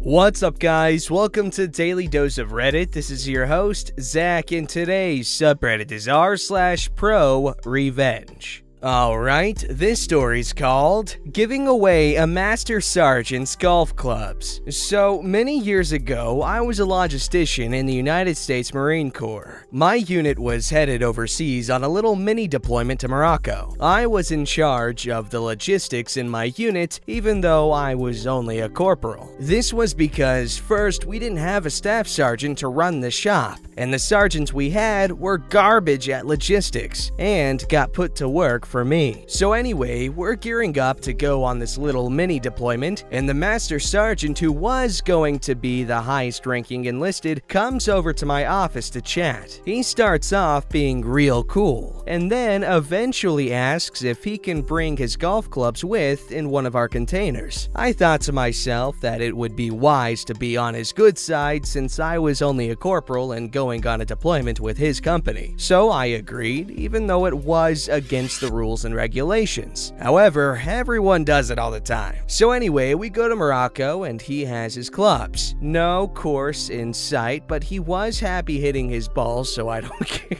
What's up, guys? Welcome to Daily Dose of Reddit. This is your host, Zach, and today's subreddit is r/ProRevenge. Alright, this story's called Giving Away a Master Sergeant's Golf Clubs. So, many years ago, I was a logistician in the United States Marine Corps. My unit was headed overseas on a little mini deployment to Morocco. I was in charge of the logistics in my unit, even though I was only a corporal. This was because, first, we didn't have a staff sergeant to run the shop, and the sergeants we had were garbage at logistics, and got put to work for me. So anyway, we're gearing up to go on this little mini deployment, and the Master Sergeant, who was going to be the highest ranking enlisted, comes over to my office to chat. He starts off being real cool, and then eventually asks if he can bring his golf clubs with in one of our containers. I thought to myself that it would be wise to be on his good side since I was only a corporal and going on a deployment with his company. So I agreed, even though it was against the rules and regulations. However, everyone does it all the time. So anyway, we go to Morocco and he has his clubs. No course in sight, but he was happy hitting his balls, so I don't care.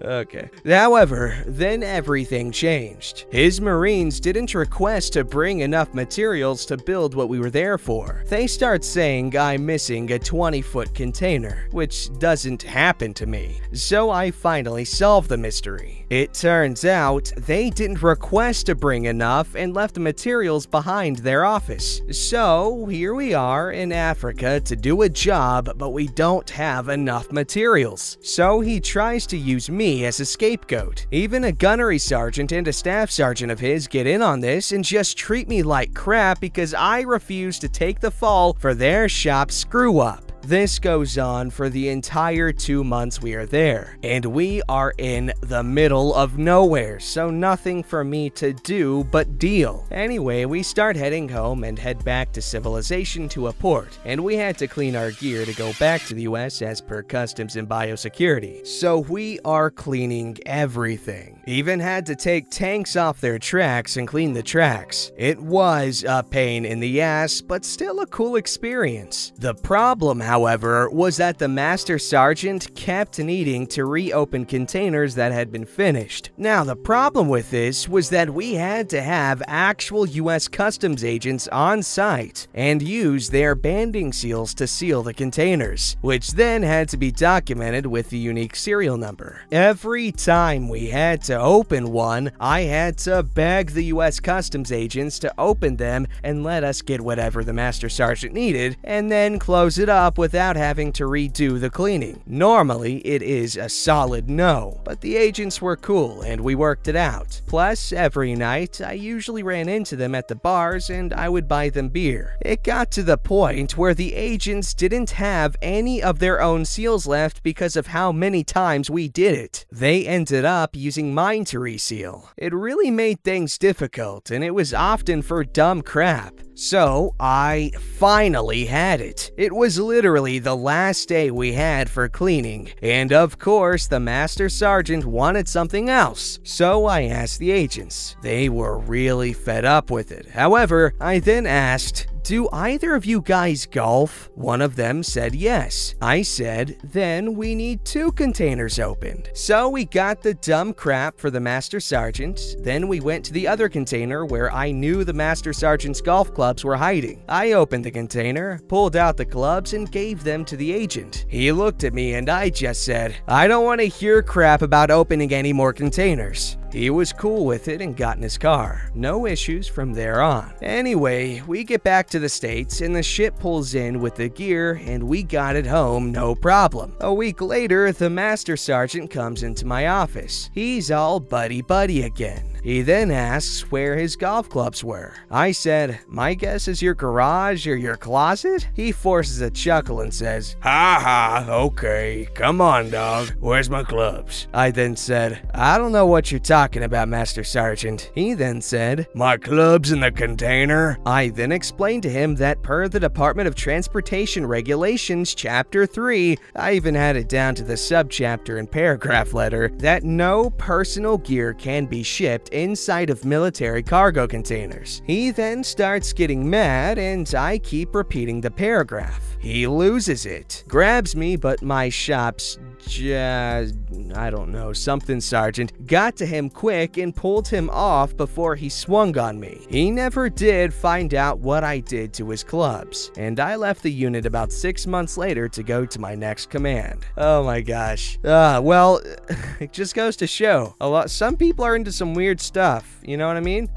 Okay. However, then everything changed. His Marines didn't request to bring enough materials to build what we were there for. They start saying I'm missing a 20-foot container, which doesn't happen to me. So I finally solved the mystery. It turns out they didn't request to bring enough and left the materials behind their office. So here we are in Africa to do a job, but we don't have enough materials. So he tries to use me as a scapegoat. Even a gunnery sergeant and a staff sergeant of his get in on this and just treat me like crap because I refuse to take the fall for their shop screw-up. This goes on for the entire 2 months we are there, and we are in the middle of nowhere, so nothing for me to do but deal. Anyway, we start heading home and head back to civilization to a port, and we had to clean our gear to go back to the US as per customs and biosecurity. So we are cleaning everything. Even had to take tanks off their tracks and clean the tracks. It was a pain in the ass, but still a cool experience. The problem, however, was that the Master Sergeant kept needing to reopen containers that had been finished. Now, the problem with this was that we had to have actual US customs agents on site and use their banding seals to seal the containers, which then had to be documented with the unique serial number. Every time we had to open one, I had to beg the US customs agents to open them and let us get whatever the Master Sergeant needed, and then close it up without having to redo the cleaning. Normally, it is a solid no, but the agents were cool and we worked it out. Plus, every night, I usually ran into them at the bars and I would buy them beer. It got to the point where the agents didn't have any of their own seals left because of how many times we did it. They ended up using mine to reseal. It really made things difficult, and it was often for dumb crap. So, I finally had it. It was literally the last day we had for cleaning, and of course, the Master Sergeant wanted something else. So I asked the agents. They were really fed up with it. However, I then asked, "Do either of you guys golf?" One of them said yes. I said, "Then we need 2 containers opened." So we got the dumb crap for the Master Sergeant, then we went to the other container where I knew the Master Sergeant's golf clubs were hiding. I opened the container, pulled out the clubs, and gave them to the agent. He looked at me and I just said, "I don't want to hear crap about opening any more containers." He was cool with it and got in his car. No issues from there on. Anyway, we get back to the States and the ship pulls in with the gear and we got it home no problem. A week later, the Master Sergeant comes into my office. He's all buddy-buddy again. He then asks where his golf clubs were. I said, "My guess is your garage or your closet?" He forces a chuckle and says, "Ha ha, okay, come on dog, where's my clubs?" I then said, "I don't know what you're talking about, Master Sergeant." He then said, "My clubs in the container?" I then explained to him that per the Department of Transportation Regulations, Chapter 3, I even had it down to the subchapter and paragraph letter, that no personal gear can be shipped inside of military cargo containers. He then starts getting mad, and I keep repeating the paragraph. He loses it, grabs me, but my shop's I don't know, something sergeant got to him quick and pulled him off before he swung on me. He never did find out what I did to his clubs, and I left the unit about 6 months later to go to my next command. Oh my gosh. Well, it just goes to show, some people are into some weird stuff, you know what I mean?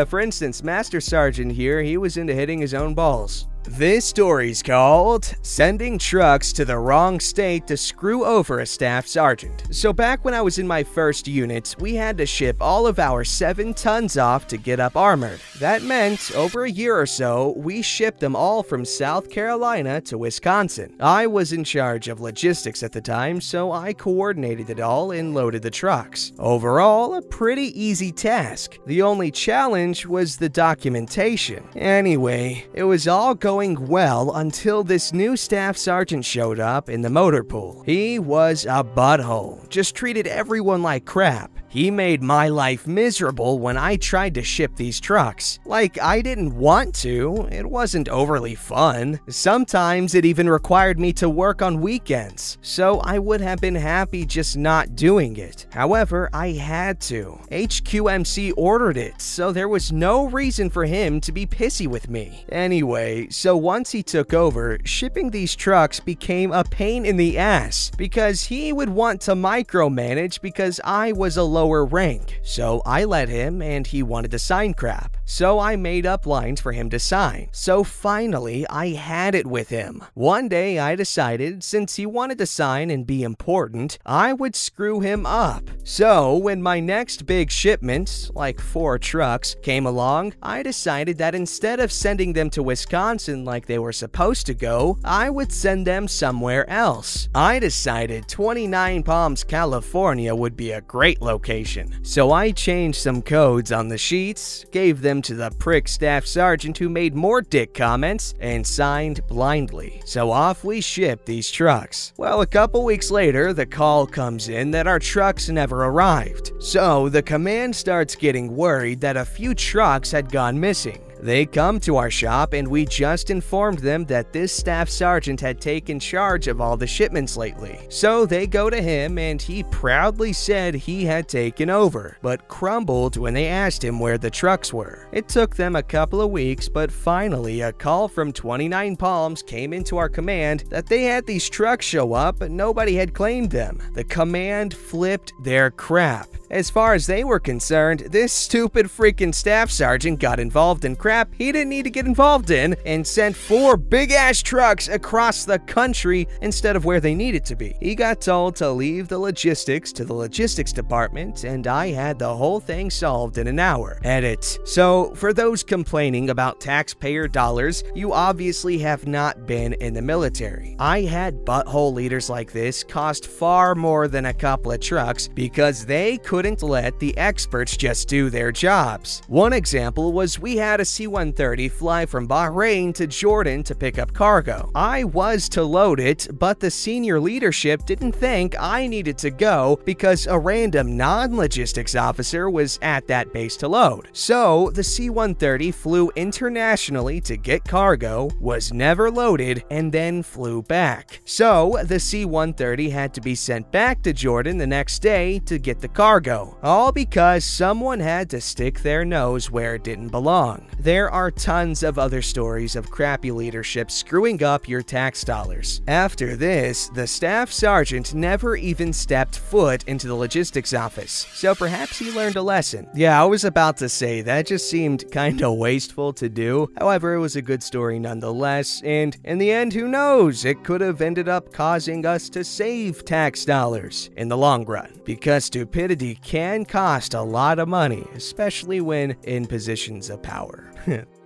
For instance, Master Sergeant here, he was into hitting his own balls. This story's called Sending Trucks to the Wrong State to Screw Over a Staff Sergeant. So back when I was in my first unit, we had to ship all of our 7 tons off to get up armored. That meant, over a year or so, we shipped them all from South Carolina to Wisconsin. I was in charge of logistics at the time, so I coordinated it all and loaded the trucks. Overall, a pretty easy task. The only challenge was the documentation. Anyway, it was all going well until this new staff sergeant showed up in the motor pool. He was a butthole, just treated everyone like crap. He made my life miserable when I tried to ship these trucks. Like, I didn't want to, it wasn't overly fun. Sometimes it even required me to work on weekends, so I would have been happy just not doing it. However, I had to. HQMC ordered it, so there was no reason for him to be pissy with me. Anyway, so once he took over, shipping these trucks became a pain in the ass because he would want to micromanage because I was a lower rank. So I let him, and he wanted to sign crap. So I made up lines for him to sign. So finally, I had it with him. One day I decided, since he wanted to sign and be important, I would screw him up. So when my next big shipment, like 4 trucks, came along, I decided that instead of sending them to Wisconsin like they were supposed to go, I would send them somewhere else. I decided 29 Palms, California would be a great location. So I changed some codes on the sheets, gave them to the prick staff sergeant who made more dick comments, and signed blindly. So off we shipped these trucks. Well, a couple weeks later, the call comes in that our trucks never arrived. So the command starts getting worried that a few trucks had gone missing. They come to our shop, and we just informed them that this staff sergeant had taken charge of all the shipments lately. So they go to him, and he proudly said he had taken over, but crumbled when they asked him where the trucks were. It took them a couple of weeks, but finally a call from 29 Palms came into our command that they had these trucks show up, but nobody had claimed them. The command flipped their crap. As far as they were concerned, this stupid freaking staff sergeant got involved in crap he didn't need to get involved in and sent 4 big-ass trucks across the country instead of where they needed to be. He got told to leave the logistics to the logistics department, and I had the whole thing solved in an hour. Edit. So, for those complaining about taxpayer dollars, you obviously have not been in the military. I had butthole leaders like this cost far more than a couple of trucks because they couldn't let the experts just do their jobs. One example was we had a C-130 fly from Bahrain to Jordan to pick up cargo. I was to load it, but the senior leadership didn't think I needed to go because a random non-logistics officer was at that base to load. So the C-130 flew internationally to get cargo, was never loaded, and then flew back. So the C-130 had to be sent back to Jordan the next day to get the cargo, all because someone had to stick their nose where it didn't belong. There are tons of other stories of crappy leadership screwing up your tax dollars. After this, the staff sergeant never even stepped foot into the logistics office, so perhaps he learned a lesson. Yeah, I was about to say, that just seemed kinda wasteful to do. However, it was a good story nonetheless, and in the end, who knows, it could have ended up causing us to save tax dollars in the long run, because stupidity can cost a lot of money, especially when in positions of power.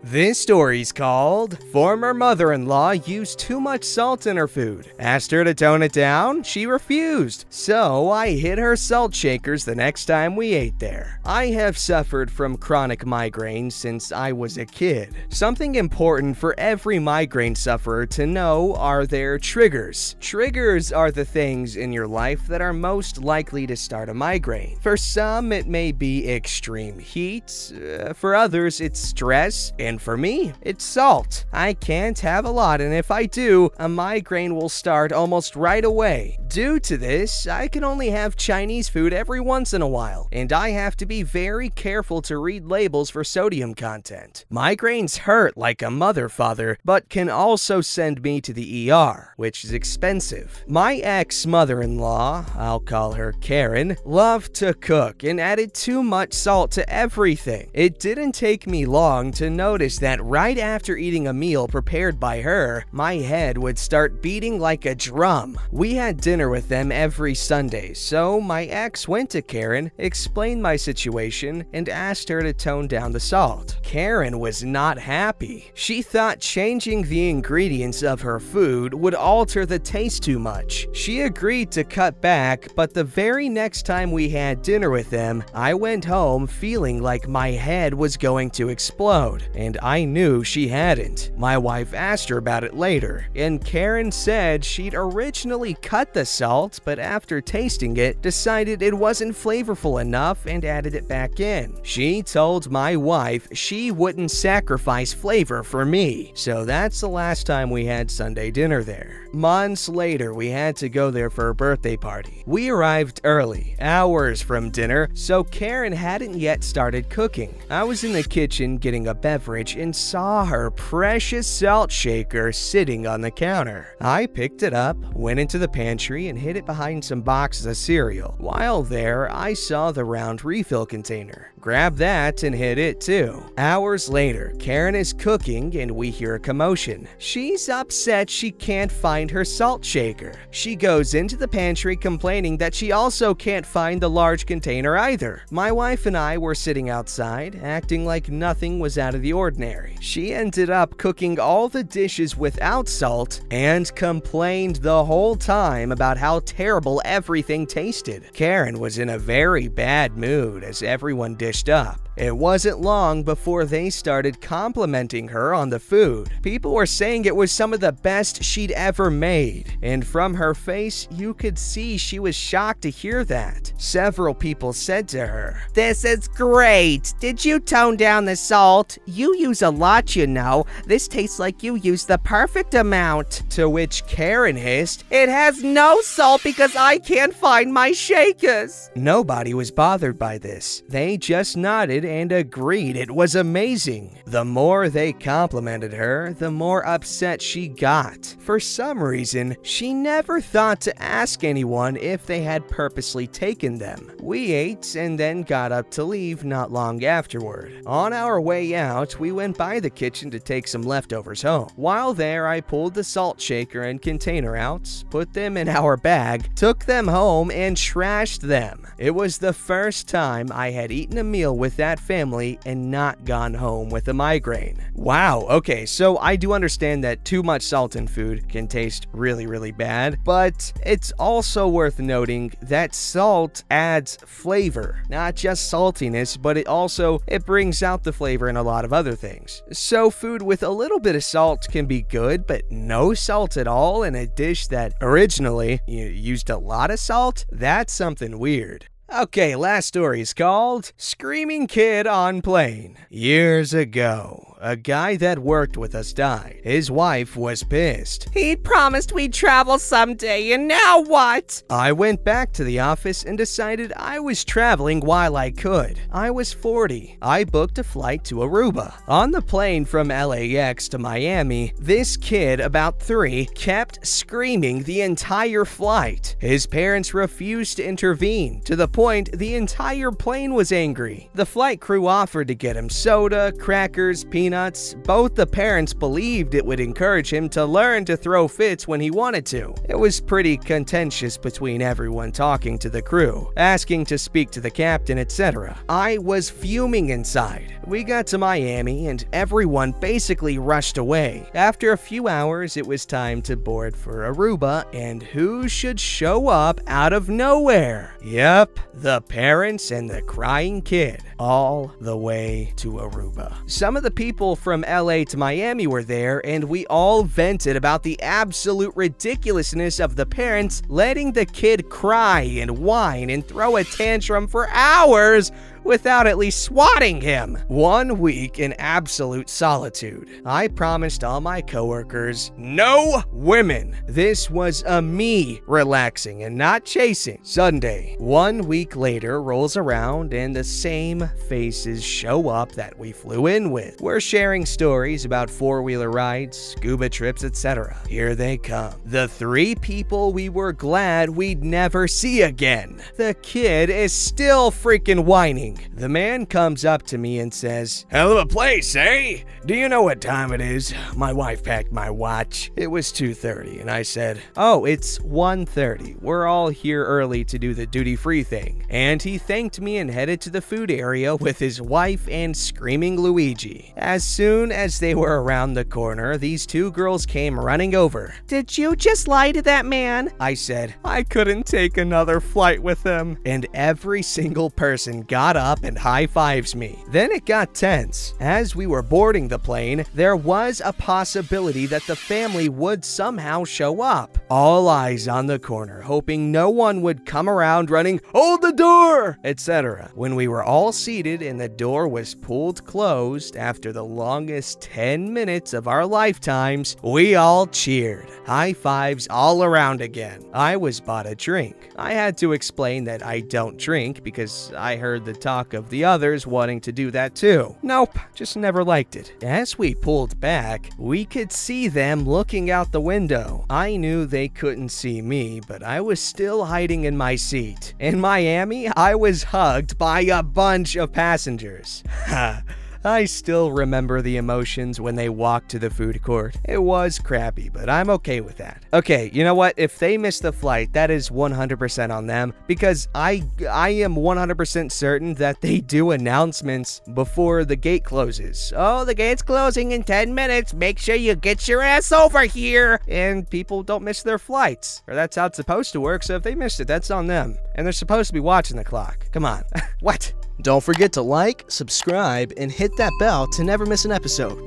This story's called Former Mother-in-Law Used Too Much Salt in Her Food. Asked her to tone it down, she refused. So I hid her salt shakers the next time we ate there. I have suffered from chronic migraines since I was a kid. Something important for every migraine sufferer to know are their triggers. Triggers are the things in your life that are most likely to start a migraine. For some, it may be extreme heat. For others, it's stress. And for me, it's salt. I can't have a lot, and if I do, a migraine will start almost right away. Due to this, I can only have Chinese food every once in a while, and I have to be very careful to read labels for sodium content. Migraines hurt like a mother-father, but can also send me to the ER, which is expensive. My ex-mother-in-law, I'll call her Karen, loved to cook and added too much salt to everything. It didn't take me long to notice that right after eating a meal prepared by her, my head would start beating like a drum. We had dinner with them every Sunday, so my ex went to Karen, explained my situation, and asked her to tone down the salt. Karen was not happy. She thought changing the ingredients of her food would alter the taste too much. She agreed to cut back, but the very next time we had dinner with them, I went home feeling like my head was going to explode. And I knew she hadn't. My wife asked her about it later, and Karen said she'd originally cut the salt, but after tasting it, decided it wasn't flavorful enough and added it back in. She told my wife she wouldn't sacrifice flavor for me, so that's the last time we had Sunday dinner there. Months later, we had to go there for a birthday party. We arrived early, hours from dinner, so Karen hadn't yet started cooking. I was in the kitchen getting a beverage and saw her precious salt shaker sitting on the counter. I picked it up, went into the pantry, and hid it behind some boxes of cereal. While there, I saw the round refill container. Grabbed that and hid it too. Hours later, Karen is cooking and we hear a commotion. She's upset she can't find her salt shaker. She goes into the pantry complaining that she also can't find the large container either. My wife and I were sitting outside, acting like nothing was out of the ordinary. She ended up cooking all the dishes without salt and complained the whole time about how terrible everything tasted. Karen was in a very bad mood as everyone dished up. It wasn't long before they started complimenting her on the food. People were saying it was some of the best she'd ever made, and from her face, you could see she was shocked to hear that. Several people said to her, "This is great! Did you tone down the salt? You use a lot, you know. This tastes like you used the perfect amount." To which Karen hissed, "It has no salt because I can't find my shakers." Nobody was bothered by this. They just nodded and agreed it was amazing. The more they complimented her, the more upset she got. For some reason, she never thought to ask anyone if they had purposely taken them. We ate and then got up to leave not long afterward. On our way out, we went by the kitchen to take some leftovers home. While there, I pulled the salt shaker and container out, put them in our bag, took them home, and trashed them. It was the first time I had eaten a meal with that family and not gone home with a migraine. Wow, okay, so I do understand that too much salt in food can taste really bad, but it's also worth noting that salt adds flavor. Not just saltiness, but it brings out the flavor in a lot of other things. So food with a little bit of salt can be good, but no salt at all in a dish that originally used a lot of salt? That's something weird. Okay, last story is called Screaming Kid on Plane. Years ago, a guy that worked with us died. His wife was pissed. He'd promised we'd travel someday, and now what? I went back to the office and decided I was traveling while I could. I was 40. I booked a flight to Aruba. On the plane from LAX to Miami, this kid, about 3, kept screaming the entire flight. His parents refused to intervene, to the point the entire plane was angry. The flight crew offered to get him soda, crackers, peanut peanuts. Both the parents believed it would encourage him to learn to throw fits when he wanted to. It was pretty contentious between everyone talking to the crew, asking to speak to the captain, etc. I was fuming inside. We got to Miami and everyone basically rushed away. After a few hours, it was time to board for Aruba, and who should show up out of nowhere? Yep, the parents and the crying kid, all the way to Aruba. Some of the people from LA to Miami were there, and we all vented about the absolute ridiculousness of the parents letting the kid cry and whine and throw a tantrum for hours without at least swatting him. 1 week in absolute solitude. I promised all my coworkers, no women. This was a me relaxing and not chasing. Sunday, 1 week later rolls around and the same faces show up that we flew in with. We're sharing stories about four-wheeler rides, scuba trips, etc. Here they come. The 3 people we were glad we'd never see again. The kid is still freaking whining. The man comes up to me and says, "Hell of a place, eh? Do you know what time it is? My wife packed my watch." It was 2:30, and I said, "Oh, it's 1:30. We're all here early to do the duty-free thing." And he thanked me and headed to the food area with his wife and screaming Luigi. As soon as they were around the corner, these 2 girls came running over. "Did you just lie to that man?" I said, "I couldn't take another flight with him." And every single person got up and high-fives me. Then it got tense. As we were boarding the plane, there was a possibility that the family would somehow show up. All eyes on the corner, hoping no one would come around running, "Hold the door!" etc. When we were all seated and the door was pulled closed after the longest 10 minutes of our lifetimes, we all cheered. High fives all around again. I was bought a drink. I had to explain that I don't drink because I heard the talk of the others wanting to do that too. Nope, just never liked it. As we pulled back, we could see them looking out the window. I knew they couldn't see me, but I was still hiding in my seat. In Miami, I was hugged by a bunch of passengers. Ha. I still remember the emotions when they walked to the food court. It was crappy, but I'm okay with that. Okay, you know what? If they missed the flight, that is 100% on them, because I am 100% certain that they do announcements before the gate closes. "Oh, the gate's closing in 10 minutes. Make sure you get your ass over here." And people don't miss their flights. Or that's how it's supposed to work, so if they missed it, that's on them. And they're supposed to be watching the clock. Come on. What? Don't forget to like, subscribe, and hit that bell to never miss an episode.